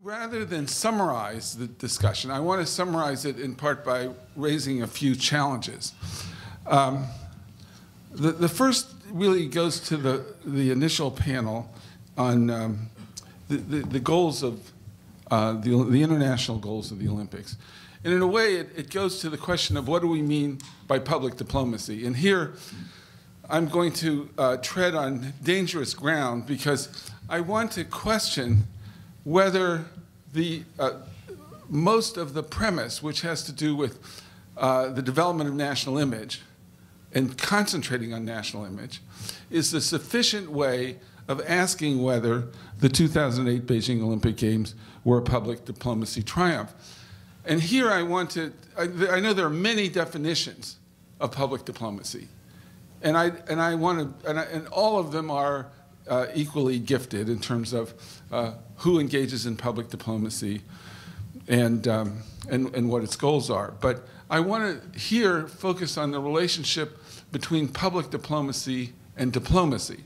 Rather than summarize the discussion, I want to summarize it in part by raising a few challenges. The first really goes to the initial panel on the goals of the international goals of the Olympics. And in a way, it goes to the question of what do we mean by public diplomacy? And here, I'm going to tread on dangerous ground because I want to question whether most of the premise, which has to do with the development of national image and concentrating on national image, is a sufficient way of asking whether the 2008 Beijing Olympic Games were a public diplomacy triumph. And here I want to, I know there are many definitions of public diplomacy, and all of them are equally gifted in terms of who engages in public diplomacy and what its goals are. But I want to here focus on the relationship between public diplomacy and diplomacy.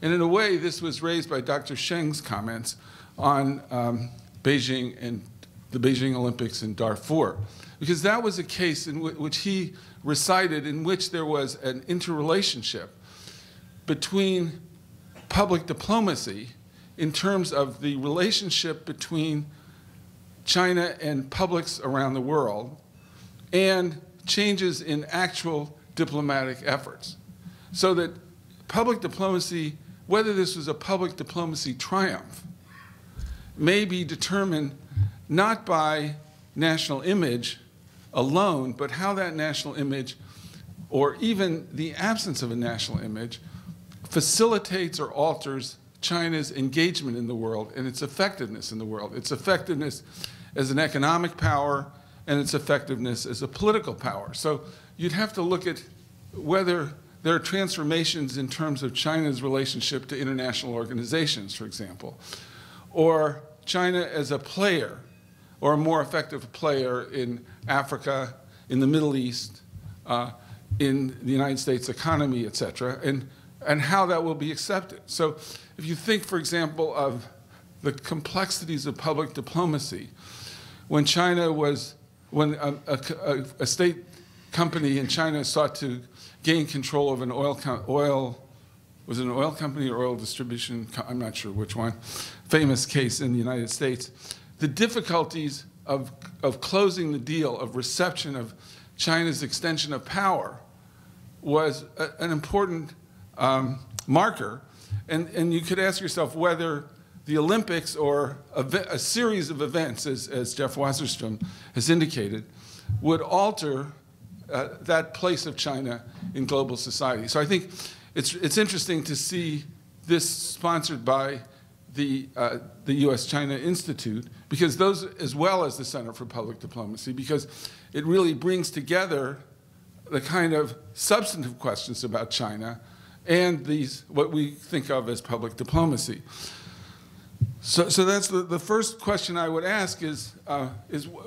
And in a way, this was raised by Dr. Sheng's comments on Beijing and the Beijing Olympics in Darfur, because that was a case in which he recited in which there was an interrelationship between public diplomacy in terms of the relationship between China and publics around the world and changes in actual diplomatic efforts. So that public diplomacy, whether this was a public diplomacy triumph, may be determined not by national image alone, but how that national image, or even the absence of a national image, facilitates or alters China's engagement in the world and its effectiveness in the world, its effectiveness as an economic power and its effectiveness as a political power. So you'd have to look at whether there are transformations in terms of China's relationship to international organizations, for example, or China as a player or a more effective player in Africa, in the Middle East, in the United States economy, et cetera, and how that will be accepted. So if you think, for example, of the complexities of public diplomacy, when a state company in China sought to gain control of an was it an oil company or oil distribution? I'm not sure which one. Famous case in the United States. The difficulties of closing the deal, of reception of China's extension of power was an important marker. And you could ask yourself whether the Olympics or a series of events, as Jeff Wasserstrom has indicated, would alter that place of China in global society. So I think it's interesting to see this sponsored by the U.S.-China Institute, because those, as well as the Center for Public Diplomacy, because it really brings together the kind of substantive questions about China and these, what we think of as public diplomacy. So that's the first question I would ask is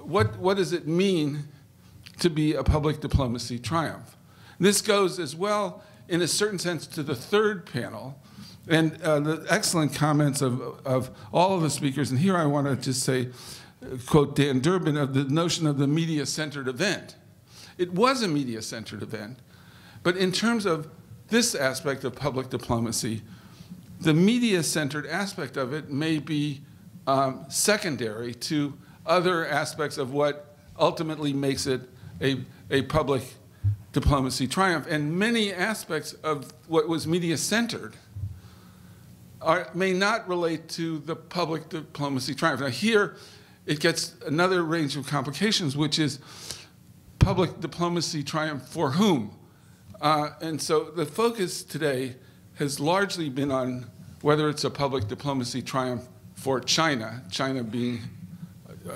what does it mean to be a public diplomacy triumph? And this goes as well, in a certain sense, to the third panel, and the excellent comments of all of the speakers. And here I want to just say, quote Dan Durbin, of the notion of the media-centered event. It was a media-centered event, but in terms of this aspect of public diplomacy, the media-centered aspect of it may be secondary to other aspects of what ultimately makes it a public diplomacy triumph. And many aspects of what was media-centered may not relate to the public diplomacy triumph. Now here, it gets another range of complications, which is public diplomacy triumph for whom? And so the focus today has largely been on whether it's a public diplomacy triumph for China, China being,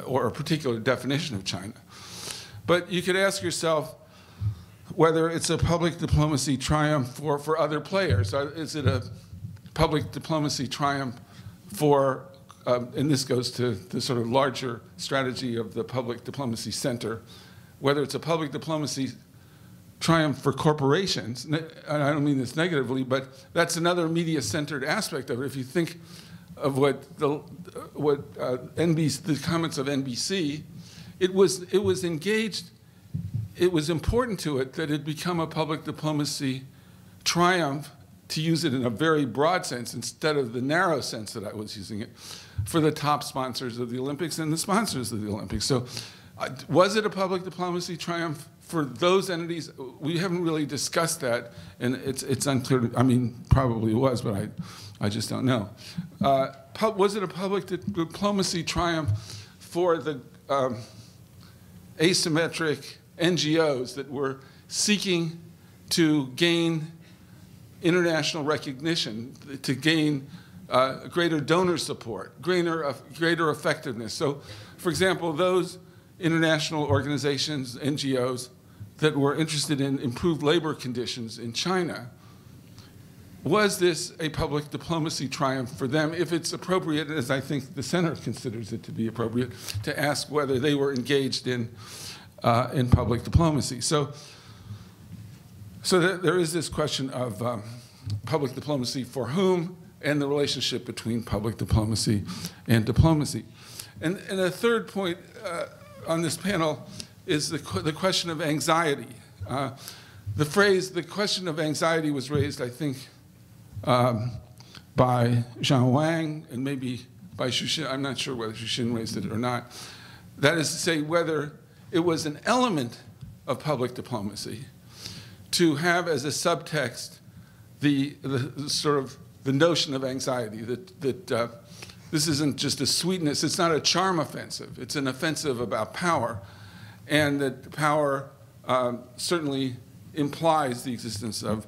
or a particular definition of China. But you could ask yourself whether it's a public diplomacy triumph for other players. Is it a public diplomacy triumph for, and this goes to the sort of larger strategy of the Public Diplomacy Center, whether it's a public diplomacy triumph for corporations. And I don't mean this negatively, but that's another media-centered aspect of it. If you think of the comments of NBC, it was engaged. It was important to it that it become a public diplomacy triumph, to use it in a very broad sense instead of the narrow sense that I was using it, for the top sponsors of the Olympics and the sponsors of the Olympics. So was it a public diplomacy triumph for those entities? We haven't really discussed that, and it's unclear. I mean, probably it was, but I just don't know. Was it a public diplomacy triumph for the asymmetric NGOs that were seeking to gain international recognition, to gain greater donor support, greater effectiveness? So, for example, those international organizations, NGOs, that were interested in improved labor conditions in China, was this a public diplomacy triumph for them, if it's appropriate, as I think the Center considers it to be appropriate, to ask whether they were engaged in public diplomacy? So there is this question of public diplomacy for whom, and the relationship between public diplomacy and diplomacy. And a third point on this panel is the question of anxiety. The question of anxiety was raised, I think, by Zhang Wang and maybe by Xu. I'm not sure whether Xu raised it or not. That is to say, whether it was an element of public diplomacy to have as a subtext the notion of anxiety, that this isn't just a sweetness, it's not a charm offensive, it's an offensive about power, and that power certainly implies the existence of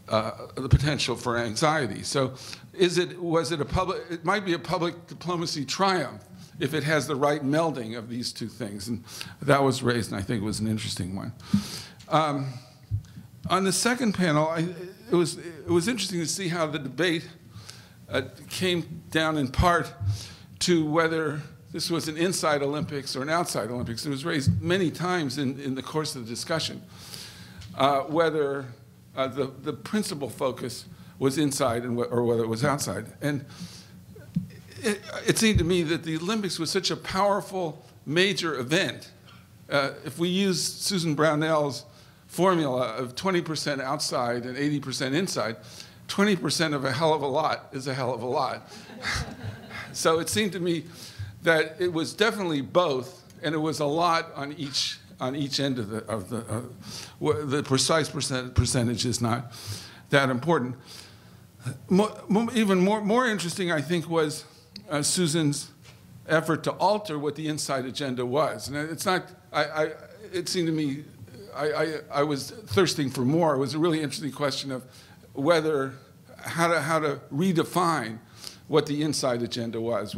the potential for anxiety. So it might be a public diplomacy triumph if it has the right melding of these two things. And that was raised, and I think it was an interesting one. On the second panel, it was interesting to see how the debate came down in part to whether this was an inside Olympics or an outside Olympics. It was raised many times in the course of the discussion, whether the principal focus was inside or whether it was outside. And it seemed to me that the Olympics was such a powerful, major event. If we use Susan Brownell's formula of 20% outside and 80% inside, 20% of a hell of a lot is a hell of a lot. So it seemed to me that it was definitely both, and it was a lot on each end of the precise percentage is not that important. Even more interesting, I think, was Susan's effort to alter what the inside agenda was. And it's not. It seemed to me I was thirsting for more. It was a really interesting question of how to redefine what the inside agenda was.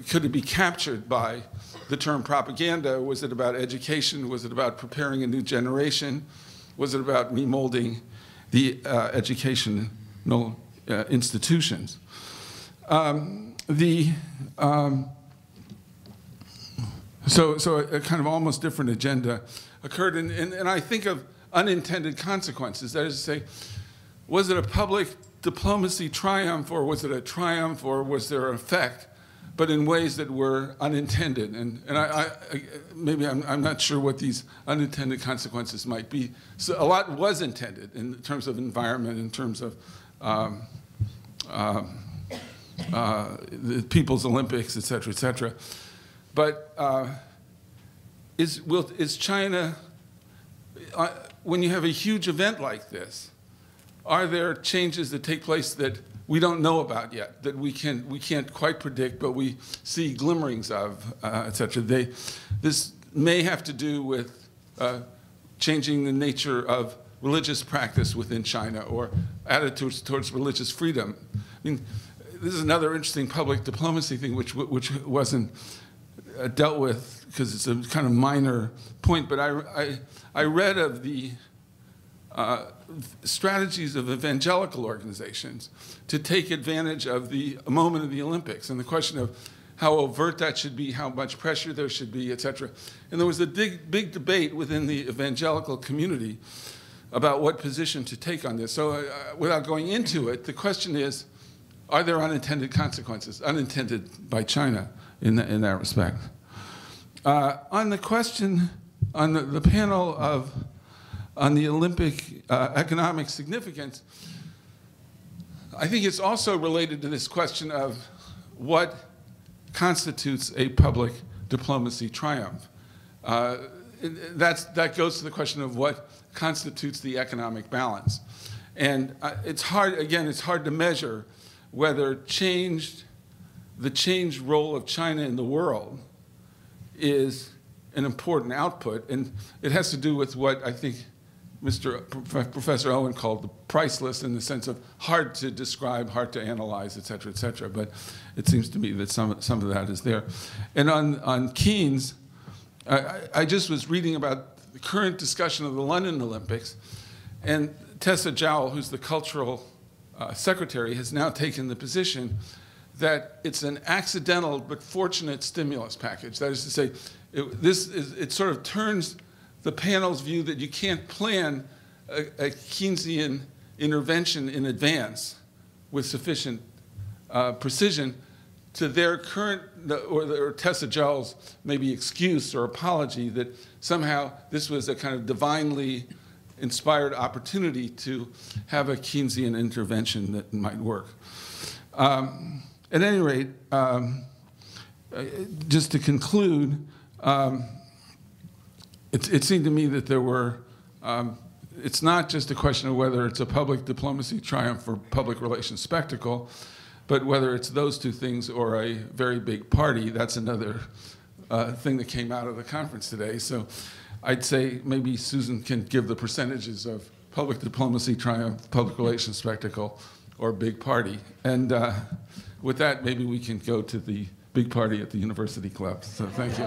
Could it be captured by the term propaganda? Was it about education? Was it about preparing a new generation? Was it about remolding the educational institutions? So a kind of almost different agenda occurred, and I think of unintended consequences. That is to say, was it a public diplomacy triumph, or was it a triumph, or was there an effect, but in ways that were unintended? And maybe I'm not sure what these unintended consequences might be. So a lot was intended in terms of environment, in terms of the People's Olympics, et cetera, et cetera. But is China, when you have a huge event like this, are there changes that take place that we don't know about yet, that we can't quite predict, but we see glimmerings of, et cetera? This may have to do with changing the nature of religious practice within China, or attitudes towards religious freedom. I mean, this is another interesting public diplomacy thing which wasn't dealt with because it's a kind of minor point, but I read of the strategies of evangelical organizations to take advantage of the moment of the Olympics and the question of how overt that should be, how much pressure there should be, et cetera. And there was a big debate within the evangelical community about what position to take on this. So without going into it, the question is, are there unintended consequences, unintended by China in that respect? On the question, on the panel on the Olympic economic significance, I think it's also related to this question of what constitutes a public diplomacy triumph. That goes to the question of what constitutes the economic balance. And it's hard to measure whether the changed role of China in the world is an important output. And it has to do with what I think Professor Owen called the priceless, in the sense of hard to describe, hard to analyze, et cetera, et cetera. But it seems to me that some of that is there. And on Keynes, I just was reading about the current discussion of the London Olympics, and Tessa Jowell, who's the cultural secretary, has now taken the position that it's an accidental but fortunate stimulus package. That is to say, it sort of turns the panel's view that you can't plan a Keynesian intervention in advance with sufficient precision to their current, or Tessa Jowell's maybe excuse or apology that somehow this was a kind of divinely inspired opportunity to have a Keynesian intervention that might work. At any rate, just to conclude, it seemed to me that there were, it's not just a question of whether it's a public diplomacy triumph or public relations spectacle, but whether it's those two things or a very big party. That's another thing that came out of the conference today. So I'd say maybe Susan can give the percentages of public diplomacy triumph, public relations spectacle, or big party. And with that, maybe we can go to the big party at the University Club. So thank you.